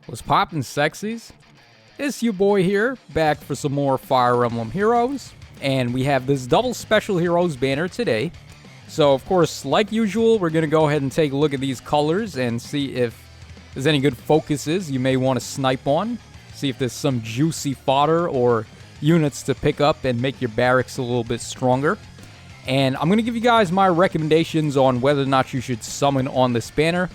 What's poppin', sexies? It's you boy here, back for some more Fire Emblem Heroes, and we have this double special heroes banner today. So, of course, like usual, we're going to go ahead and take a look at these colors and see if there's any good focuses you may want to snipe on. See if there's some juicy fodder or units to pick up and make your barracks a little bit stronger. And I'm going to give you guys my recommendations on whether or not you should summon on this banner.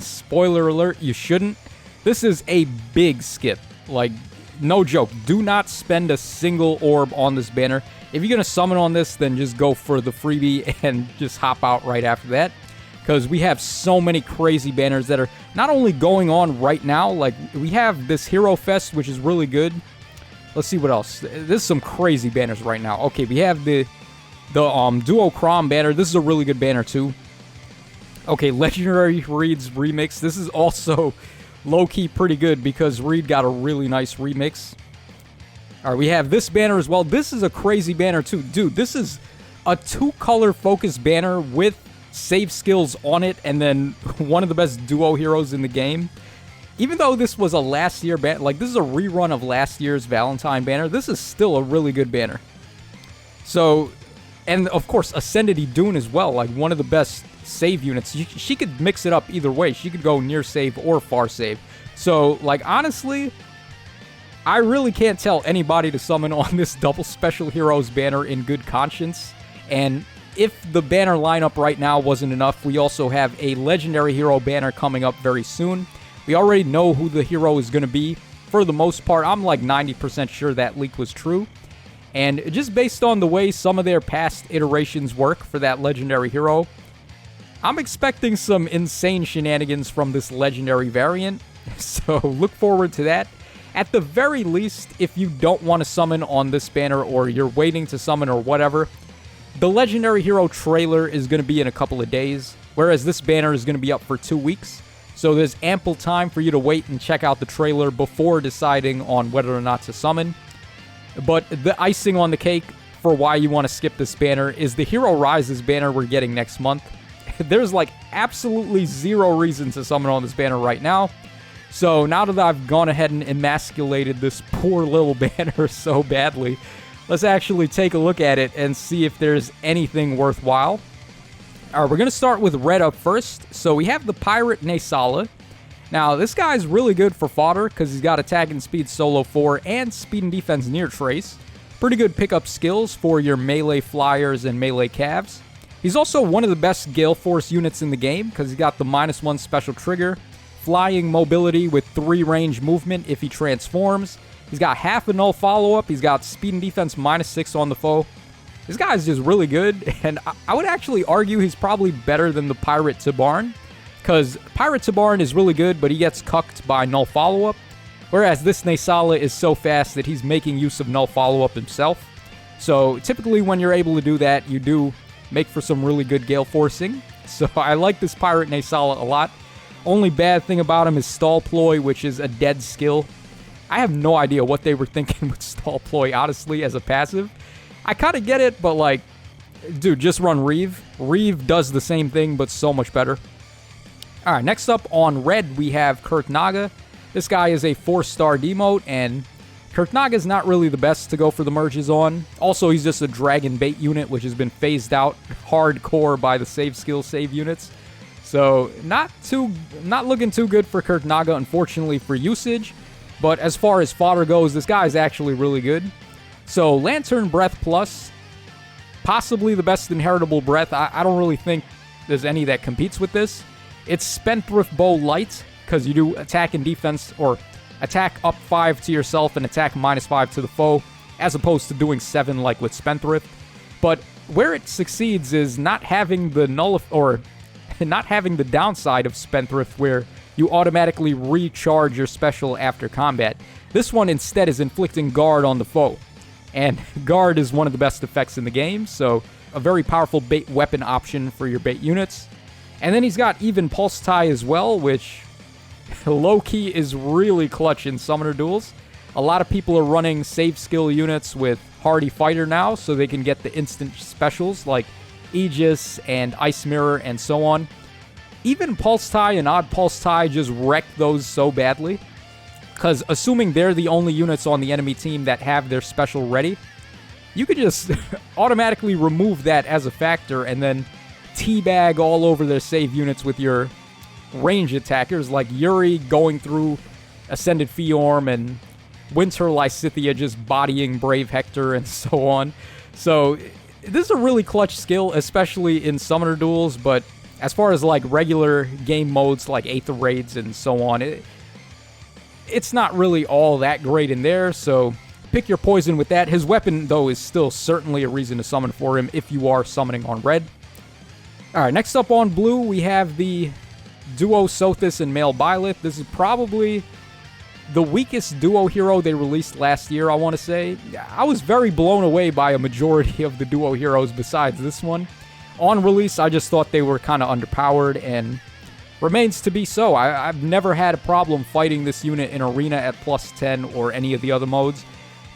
Spoiler alert, you shouldn't. This is a big skip. Like, no joke. Do not spend a single orb on this banner. If you're going to summon on this, then just go for the freebie and just hop out right after that. Because we have so many crazy banners that are not only going on right now, like, we have this Hero Fest, which is really good. Let's see what else. There's some crazy banners right now. Okay, we have the Duo Crom banner. This is a really good banner, too. Okay, Legendary Reed's remix. This is also low-key pretty good because Reed got a really nice remix. Alright, we have this banner as well. This is a crazy banner, too. Dude, this is a two-color focus banner with save skills on it, and then one of the best duo heroes in the game. Even though this was a last year banner, like, this is a rerun of last year's Valentine banner, this is still a really good banner. So, and of course, Ascendity Dune as well, like, one of the best save units. She could mix it up either way. She could go near save or far save. So, like, honestly, I really can't tell anybody to summon on this double special heroes banner in good conscience. And if the banner lineup right now wasn't enough, we also have a legendary hero banner coming up very soon. We already know who the hero is going to be. For the most part, I'm like 90% sure that leak was true. And just based on the way some of their past iterations work for that legendary hero, I'm expecting some insane shenanigans from this legendary variant. So look forward to that. At the very least, if you don't want to summon on this banner or you're waiting to summon or whatever, the legendary hero trailer is going to be in a couple of days, whereas this banner is going to be up for 2 weeks. So there's ample time for you to wait and check out the trailer before deciding on whether or not to summon. But the icing on the cake for why you want to skip this banner is the Hero Rises banner we're getting next month. There's like absolutely zero reason to summon on this banner right now. So now that I've gone ahead and emasculated this poor little banner so badly, let's actually take a look at it and see if there's anything worthwhile. Alright, we're going to start with red up first. So we have the Pirate Nasala. Now, this guy's really good for fodder because he's got attack and speed solo 4 and speed and defense near trace. Pretty good pickup skills for your melee flyers and melee calves. He's also one of the best Gale Force units in the game because he's got the -1 special trigger, flying mobility with 3 range movement if he transforms. He's got half a null follow-up. He's got speed and defense -6 on the foe. This guy's just really good, and I would actually argue he's probably better than the Pirate Tabarn, because Pirate Tabarn is really good, but he gets cucked by null follow-up, whereas this Nasala is so fast that he's making use of null follow-up himself. So typically when you're able to do that, you do make for some really good Gale Forcing. So I like this Pirate Nasala a lot. Only bad thing about him is Stall Ploy, which is a dead skill. I have no idea what they were thinking with Stall Ploy, honestly, as a passive. I kind of get it, but like, dude, just run Reeve. Reeve does the same thing, but so much better. Alright, next up on red, we have Kurtnaga. This guy is a 4-star demote, and Kurtnaga is not really the best to go for the merges on. Also, he's just a Dragon Bait unit, which has been phased out hardcore by the save skill save units. So, not looking too good for Kurtnaga, unfortunately, for usage. But as far as fodder goes, this guy is actually really good. So, Lantern Breath Plus, possibly the best inheritable breath. I don't really think there's any that competes with this. It's Spendthrift Bow Light, because you do attack and defense, or attack up 5 to yourself and attack -5 to the foe, as opposed to doing 7 like with Spendthrift. But where it succeeds is not having the not having the downside of Spendthrift, where you automatically recharge your special after combat. This one instead is inflicting guard on the foe. And guard is one of the best effects in the game, so a very powerful bait weapon option for your bait units. And then he's got even Pulse Tie as well, which low-key is really clutch in summoner duels. A lot of people are running save skill units with Hardy Fighter now, so they can get the instant specials like Aegis and Ice Mirror and so on. Even Pulse Tie and Odd Pulse Tie just wreck those so badly. Because assuming they're the only units on the enemy team that have their special ready, you could just automatically remove that as a factor and then teabag all over their save units with your range attackers like Yuri going through Ascended Fiorm and Winter Lysithea just bodying Brave Hector and so on. So this is a really clutch skill, especially in summoner duels, but as far as like regular game modes like Aether Raids and so on, it's not really all that great in there, so pick your poison with that. His weapon, though, is still certainly a reason to summon for him if you are summoning on red. Alright, next up on blue, we have the Duo Sothis and Male Byleth. This is probably the weakest duo hero they released last year, I want to say. I was very blown away by a majority of the duo heroes besides this one. On release, I just thought they were kind of underpowered, and remains to be so. I've never had a problem fighting this unit in Arena at plus 10 or any of the other modes.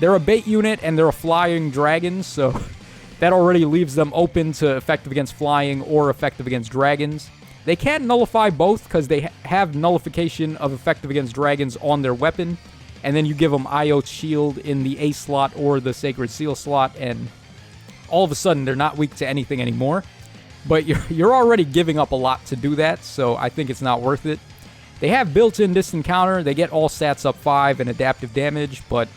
They're a bait unit, and they're a flying dragon, so that already leaves them open to effective against flying or effective against dragons. They can't nullify both because they have nullification of effective against dragons on their weapon, and then you give them Io's Shield in the A slot or the Sacred Seal slot, and all of a sudden they're not weak to anything anymore. But you're already giving up a lot to do that, so I think it's not worth it. They have built-in distant counter. They get all stats up 5 and adaptive damage, but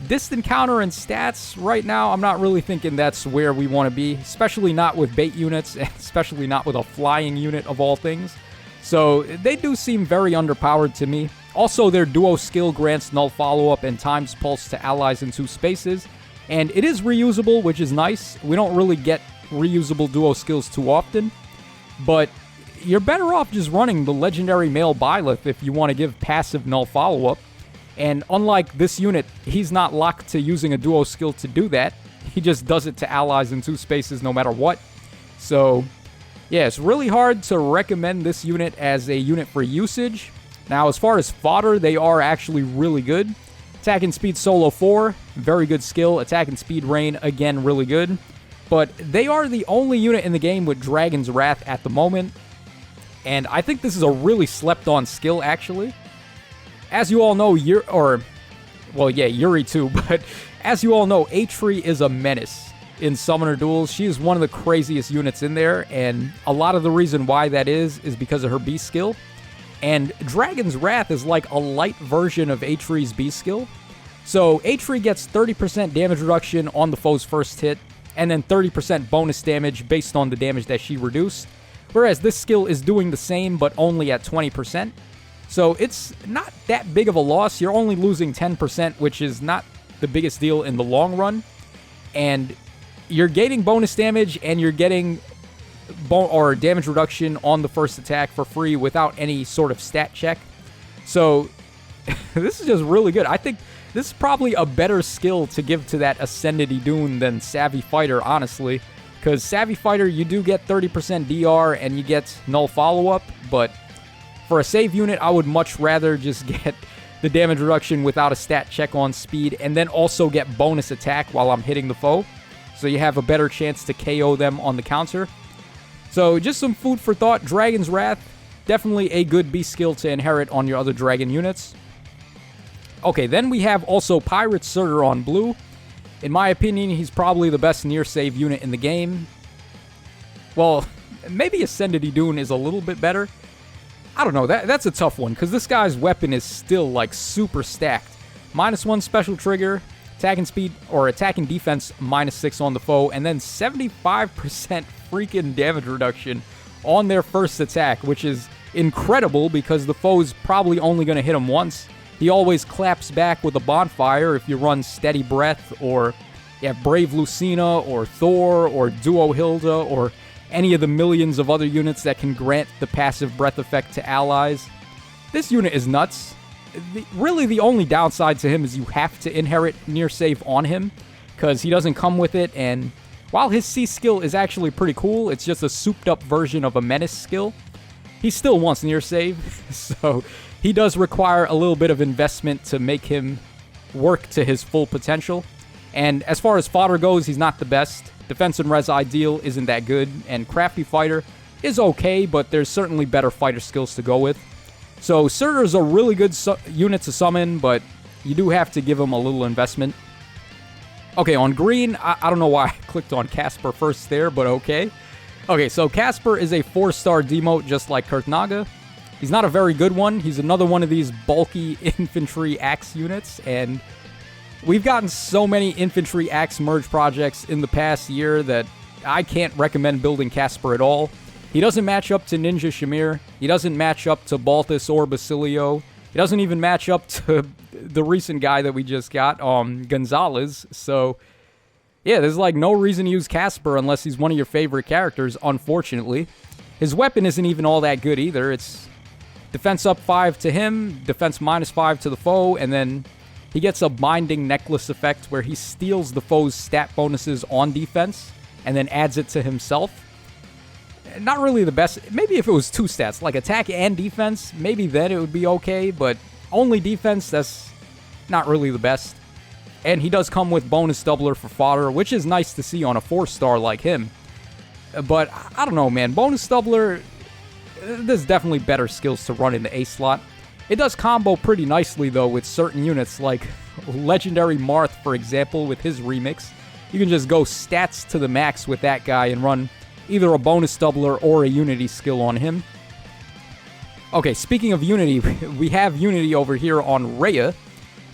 distant counter and stats right now, I'm not really thinking that's where we want to be, especially not with bait units, and especially not with a flying unit of all things. So they do seem very underpowered to me. Also, their duo skill grants null follow-up and times pulse to allies in 2 spaces, and it is reusable, which is nice. We don't really get reusable duo skills too often, but you're better off just running the legendary Male Byleth if you want to give passive null follow-up. And unlike this unit, he's not locked to using a duo skill to do that. He just does it to allies in 2 spaces no matter what. So, yeah, it's really hard to recommend this unit as a unit for usage. Now, as far as fodder, they are actually really good. Attack and Speed Solo 4, very good skill. Attack and Speed Rain, again, really good. But they are the only unit in the game with Dragon's Wrath at the moment. And I think this is a really slept-on skill, actually. As you all know, Yuri too, but as you all know, Atri is a menace in summoner duels. She is one of the craziest units in there, and a lot of the reason why that is because of her B skill. And Dragon's Wrath is like a light version of Atri's B skill. So Atri gets 30% damage reduction on the foe's first hit, and then 30% bonus damage based on the damage that she reduced. Whereas this skill is doing the same, but only at 20%. So it's not that big of a loss. You're only losing 10%, which is not the biggest deal in the long run. And you're getting bonus damage, and you're getting damage reduction on the first attack for free without any sort of stat check. So this is just really good. I think this is probably a better skill to give to that Ascended Idun than Savvy Fighter, honestly. Because Savvy Fighter, you do get 30% DR and you get null follow-up, but for a save unit, I would much rather just get the damage reduction without a stat check on speed and then also get bonus attack while I'm hitting the foe. So you have a better chance to KO them on the counter. So just some food for thought. Dragon's Wrath, definitely a good B skill to inherit on your other dragon units. Okay, then we have also Pirate Surtur on blue. In my opinion, he's probably the best near save unit in the game. Well, maybe Ascended Idun is a little bit better. I don't know, that's a tough one, because this guy's weapon is still, like, super stacked. -1 special trigger, attack and speed, or attack and defense, -6 on the foe, and then 75% freaking damage reduction on their first attack, which is incredible, because the foe's probably only going to hit him once. He always claps back with a bonfire if you run Steady Breath, or you have Brave Lucina, or Thor, or Duo Hilda, or any of the millions of other units that can grant the passive breath effect to allies. This unit is nuts. Really, the only downside to him is you have to inherit near save on him, because he doesn't come with it, and while his C skill is actually pretty cool, it's just a souped up version of a menace skill, he still wants near save, so he does require a little bit of investment to make him work to his full potential. And as far as fodder goes, he's not the best. Defense and Res Ideal isn't that good, and Crafty Fighter is okay, but there's certainly better fighter skills to go with. So Surtur's a really good unit to summon, but you do have to give him a little investment. Okay, on green, I don't know why I clicked on Casper first there, but okay. Okay, so Casper is a 4-star demote just like Kurtnaga. He's not a very good one. He's another one of these bulky infantry axe units, and we've gotten so many infantry axe merge projects in the past year that I can't recommend building Casper at all. He doesn't match up to Ninja Shamir. He doesn't match up to Balthus or Basilio. He doesn't even match up to the recent guy that we just got, Gonzalez. So, yeah, there's like no reason to use Casper unless he's one of your favorite characters, unfortunately. His weapon isn't even all that good either. It's defense up 5 to him, defense minus 5 to the foe, and then he gets a binding necklace effect where he steals the foe's stat bonuses on defense and then adds it to himself. Not really the best. Maybe if it was 2 stats, like attack and defense, maybe then it would be okay, but only defense, that's not really the best. And he does come with bonus doubler for fodder, which is nice to see on a 4-star like him. But I don't know, man. Bonus doubler, there's definitely better skills to run in the A slot. It does combo pretty nicely, though, with certain units, like Legendary Marth, for example, with his remix. You can just go stats to the max with that guy and run either a bonus doubler or a unity skill on him. Okay, speaking of unity, we have unity over here on Rhea,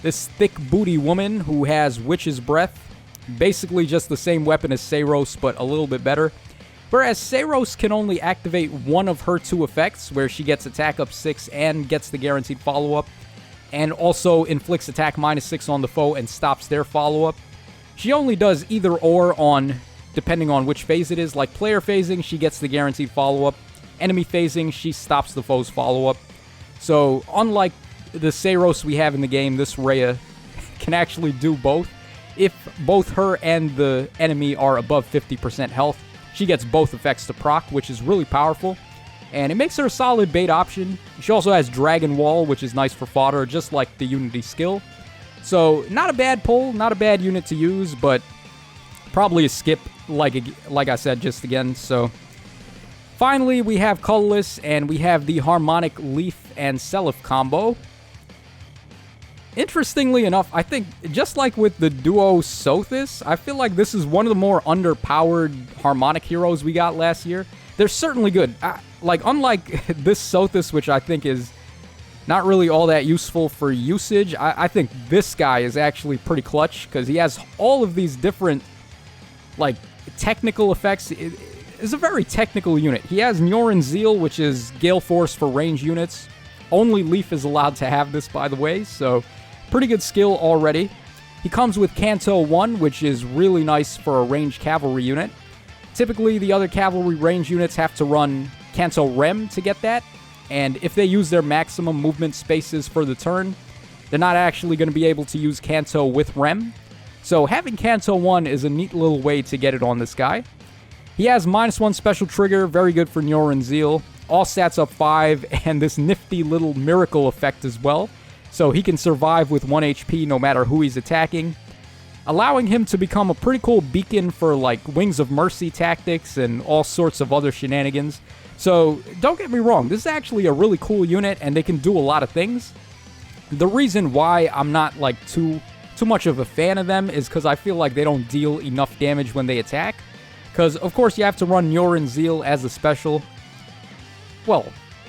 this thick booty woman who has Witch's Breath. Basically just the same weapon as Seiros, but a little bit better. Whereas Seiros can only activate one of her 2 effects, where she gets attack up 6 and gets the guaranteed follow-up, and also inflicts attack minus 6 on the foe and stops their follow-up. She only does either or depending on which phase it is. Like player phasing, she gets the guaranteed follow-up. Enemy phasing, she stops the foe's follow-up. So, unlike the Seiros we have in the game, this Rhea can actually do both. If both her and the enemy are above 50% health, she gets both effects to proc, which is really powerful. And it makes her a solid bait option. She also has Dragon Wall, which is nice for fodder, just like the Unity skill. So, not a bad pull, not a bad unit to use, but probably a skip, like I said just again. So, finally, we have Colorless, and we have the Harmonic Leaf and Seliph combo. Interestingly enough, I think, just like with the duo Sothis, I feel like this is one of the more underpowered Harmonic heroes we got last year. They're certainly good. Unlike this Sothis, which I think is not really all that useful for usage, I think this guy is actually pretty clutch, because he has all of these different, technical effects. It is a very technical unit. He has Nyorin Zeal, which is Gale Force for range units. Only Leaf is allowed to have this, by the way, so pretty good skill already. He comes with Canto 1, which is really nice for a ranged cavalry unit. Typically, the other cavalry range units have to run Canto Rem to get that, and if they use their maximum movement spaces for the turn, they're not actually going to be able to use Canto with Rem. So having Canto 1 is a neat little way to get it on this guy. He has -1 special trigger, very good for Nyorin Zeal. All stats up 5, and this nifty little miracle effect as well. So he can survive with 1 HP no matter who he's attacking, allowing him to become a pretty cool beacon for Wings of Mercy tactics and all sorts of other shenanigans. So don't get me wrong, this is actually a really cool unit, and they can do a lot of things. The reason why I'm not too much of a fan of them is because I feel like they don't deal enough damage when they attack. Because, of course, you have to run Nyorin Zeal as a special. Well,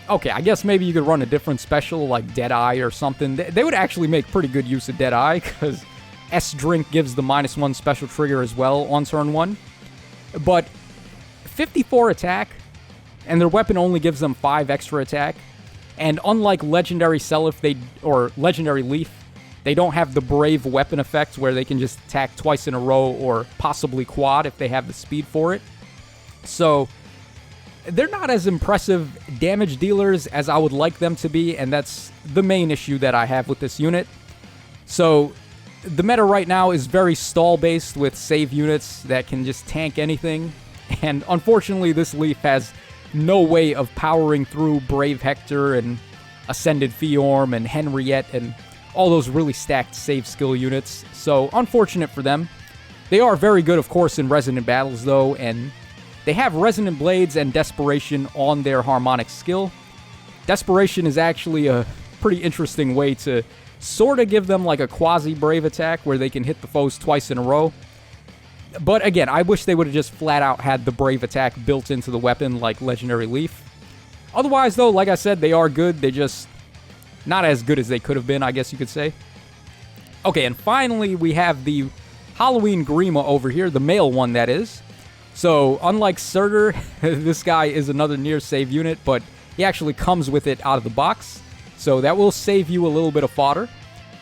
okay, I guess maybe you could run a different special like Deadeye or something. They would actually make pretty good use of Deadeye, because S-Drink gives the -1 special trigger as well on turn 1. But 54 attack, and their weapon only gives them 5 extra attack. And unlike Legendary Seliph or Legendary Leaf, they don't have the Brave weapon effect where they can just attack twice in a row or possibly quad if they have the speed for it. So they're not as impressive damage dealers as I would like them to be, and that's the main issue that I have with this unit. So the meta right now is very stall-based with save units that can just tank anything, and unfortunately this Leaf has no way of powering through Brave Hector and Ascended Fiorm and Henriette and all those really stacked save skill units, so unfortunate for them. They are very good, of course, in Resonant Battles, though, and they have Resonant Blades and Desperation on their Harmonic skill. Desperation is actually a pretty interesting way to sort of give them like a quasi-brave attack where they can hit the foes twice in a row. But again, I wish they would have just flat out had the brave attack built into the weapon like Legendary Leaf. Otherwise, though, like I said, they are good. They're just not as good as they could have been, I guess you could say. Okay, and finally, we have the Halloween Grima over here, the male one, that is. So, unlike Surtur, this guy is another near save unit, but he actually comes with it out of the box. So, that will save you a little bit of fodder.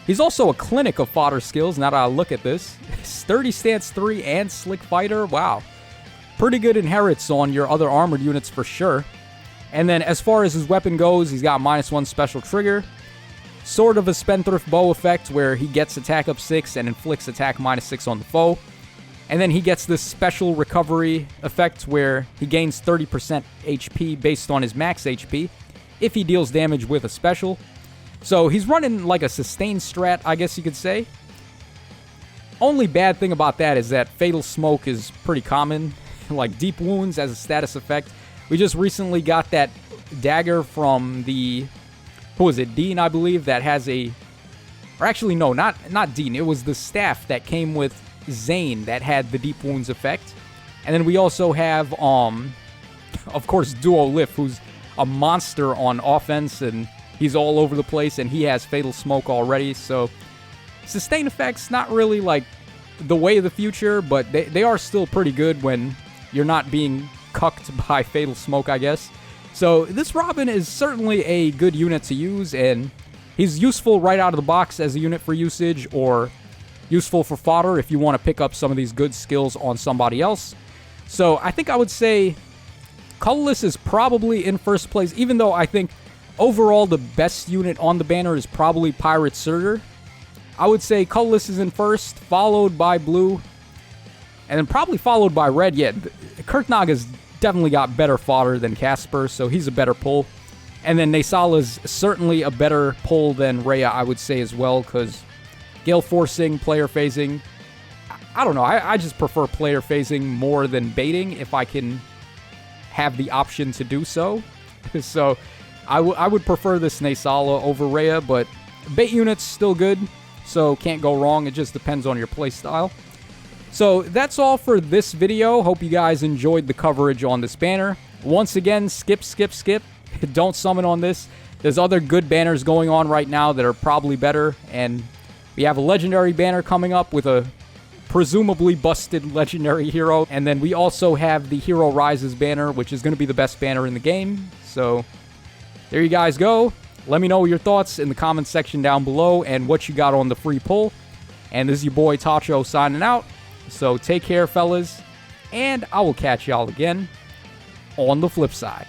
He's also a clinic of fodder skills, now that I look at this. Sturdy Stance 3 and Slick Fighter, wow. Pretty good inherits on your other armored units for sure. And then as far as his weapon goes, he's got -1 special trigger. Sort of a Spendthrift Bow effect where he gets attack up 6 and inflicts attack -6 on the foe. And then he gets this special recovery effect where he gains 30% HP based on his max HP if he deals damage with a special. So he's running like a sustained strat, I guess you could say. Only bad thing about that is that Fatal Smoke is pretty common, like Deep Wounds as a status effect. We just recently got that dagger from the, who was it, Dean, I believe, that has a, or actually no, not Dean, it was the staff that came with Zane that had the Deep Wounds effect. And then we also have, of course, Duolith, who's a monster on offense, and he's all over the place, and he has Fatal Smoke already, so sustain effects, not really like the way of the future, but they are still pretty good when you're not being cucked by Fatal Smoke, I guess. So this Robin is certainly a good unit to use, and he's useful right out of the box as a unit for usage, or useful for fodder if you want to pick up some of these good skills on somebody else. So I think I would say Colorless is probably in first place, even though I think overall the best unit on the banner is probably Pirate Surtur. I would say Colorless is in first, followed by Blue, and then probably followed by Red. Yeah, Kirknog has definitely got better fodder than Casper, so he's a better pull. And then Nasala's certainly a better pull than Rhea, I would say as well, because Gale Forcing, player phasing, I don't know, I just prefer player phasing more than baiting if I can have the option to do so. So I would prefer this Nasala over Rhea, but bait unit's still good, so can't go wrong. It just depends on your playstyle. So that's all for this video. Hope you guys enjoyed the coverage on this banner. Once again, skip. Don't summon on this. There's other good banners going on right now that are probably better, and we have a legendary banner coming up with a presumably busted legendary hero, and then we also have the Hero Rises banner, which is going to be the best banner in the game. So there you guys go. Let me know your thoughts in the comments section down below and what you got on the free pull. And this is your boy Tacho signing out. So take care, fellas, and I will catch y'all again on the flip side.